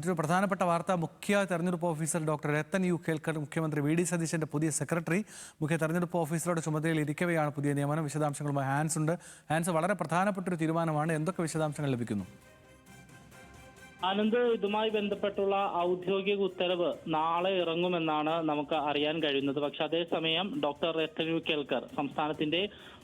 മറ്റൊരു പ്രധാനപ്പെട്ട വാർത്ത മുഖ്യ തെരഞ്ഞെടുപ്പ് ഓഫീസർ ഡോക്ടർ രത്തൻ യു കേൽക്കർ മുഖ്യമന്ത്രി വി ഡി സതീശന്റെ പുതിയ സെക്രട്ടറി മുഖ്യ തെരഞ്ഞെടുപ്പ് ഓഫീസറുടെ ചുമതലയിൽ ഇരിക്കവെയാണ് പുതിയ നിയമനം. വിശദാംശങ്ങളുമായി ഹാൻസ് ഉണ്ട്. ഹാൻസ്, വളരെ പ്രധാനപ്പെട്ട ഒരു തീരുമാനമാണ്. എന്തൊക്കെ വിശദാംശങ്ങൾ ലഭിക്കുന്നു? ആനന്ദ്, ഇതുമായി ബന്ധപ്പെട്ടുള്ള ഔദ്യോഗിക ഉത്തരവ് നാളെ ഇറങ്ങുമെന്നാണ് നമുക്ക് അറിയാൻ കഴിയുന്നത്. പക്ഷെ അതേസമയം ഡോക്ടർ രത്തൻ യു കേൽക്കർ, സംസ്ഥാനത്തിന്റെ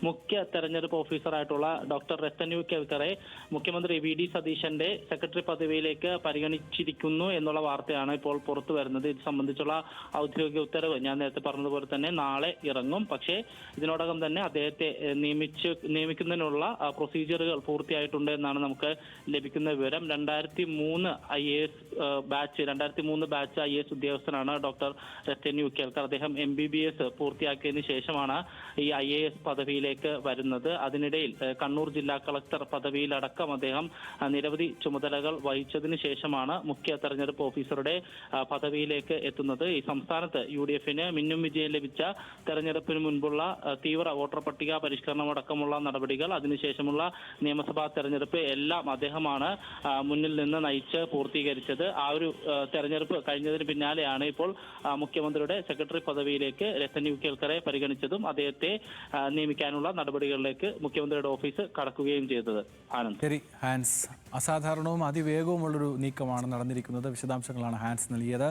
മുഖ്യ തെരഞ്ഞെടുപ്പ് ഓഫീസറായിട്ടുള്ള ഡോക്ടർ രത്തൻ യു കേൽക്കറെ മുഖ്യമന്ത്രി വി ഡി സതീശന്റെ സെക്രട്ടറി പദവിയിലേക്ക് പരിഗണിച്ചിരിക്കുന്നു എന്നുള്ള വാർത്തയാണ് ഇപ്പോൾ പുറത്തു വരുന്നത്. ഇത് സംബന്ധിച്ചുള്ള ഔദ്യോഗിക ഉത്തരവ് ഞാൻ നേരത്തെ പറഞ്ഞതുപോലെ തന്നെ നാളെ ഇറങ്ങും. പക്ഷേ ഇതിനോടകം തന്നെ അദ്ദേഹത്തെ നിയമിക്കുന്നതിനുള്ള പ്രൊസീജിയറുകൾ പൂർത്തിയായിട്ടുണ്ട് എന്നാണ് നമുക്ക് ലഭിക്കുന്ന വിവരം. 2003 ബാച്ച് IAS ഉദ്യോഗസ്ഥനാണ് ഡോക്ടർ രത്തൻ യു കേൽക്കർ. അദ്ദേഹം MBBS പൂർത്തിയാക്കിയതിനു ശേഷമാണ് ഈ IAS പദവിയിലേക്ക് വരുന്നത്. അതിനിടയിൽ കണ്ണൂർ ജില്ലാ കളക്ടർ പദവിയിലടക്കം അദ്ദേഹം നിരവധി ചുമതലകൾ വഹിച്ചതിന് ശേഷമാണ് മുഖ്യ തെരഞ്ഞെടുപ്പ് ഓഫീസറുടെ പദവിയിലേക്ക് എത്തുന്നത്. ഈ സംസ്ഥാനത്ത് UDFന് മിന്നും വിജയം ലഭിച്ച തെരഞ്ഞെടുപ്പിന് മുൻപുള്ള തീവ്ര വോട്ടർ പട്ടിക പരിഷ്കരണം അടക്കമുള്ള നടപടികൾ, അതിനുശേഷമുള്ള നിയമസഭാ തെരഞ്ഞെടുപ്പ് എല്ലാം അദ്ദേഹമാണ് മുന്നിൽ നിന്ന് നയിച്ച് പൂർത്തീകരിച്ചത്. ആ ഒരു തെരഞ്ഞെടുപ്പ് കഴിഞ്ഞതിന് പിന്നാലെയാണ് ഇപ്പോൾ മുഖ്യമന്ത്രിയുടെ സെക്രട്ടറി പദവിയിലേക്ക് രത്തൻ യു കേൽക്കറെ പരിഗണിച്ചതും അദ്ദേഹത്തെ നിയമിക്കാനുള്ള നടപടികളിലേക്ക് മുഖ്യമന്ത്രിയുടെ ഓഫീസ് കടക്കുകയും ചെയ്തത്. ആനന്ദ്. ശരി ഹാൻസ്, അസാധാരണവും അതിവേഗവുമുള്ളൊരു നീക്കമാണ് നടന്നിരിക്കുന്നത്. വിശദാംശങ്ങളാണ് ഹാൻസ് നൽകിയത്.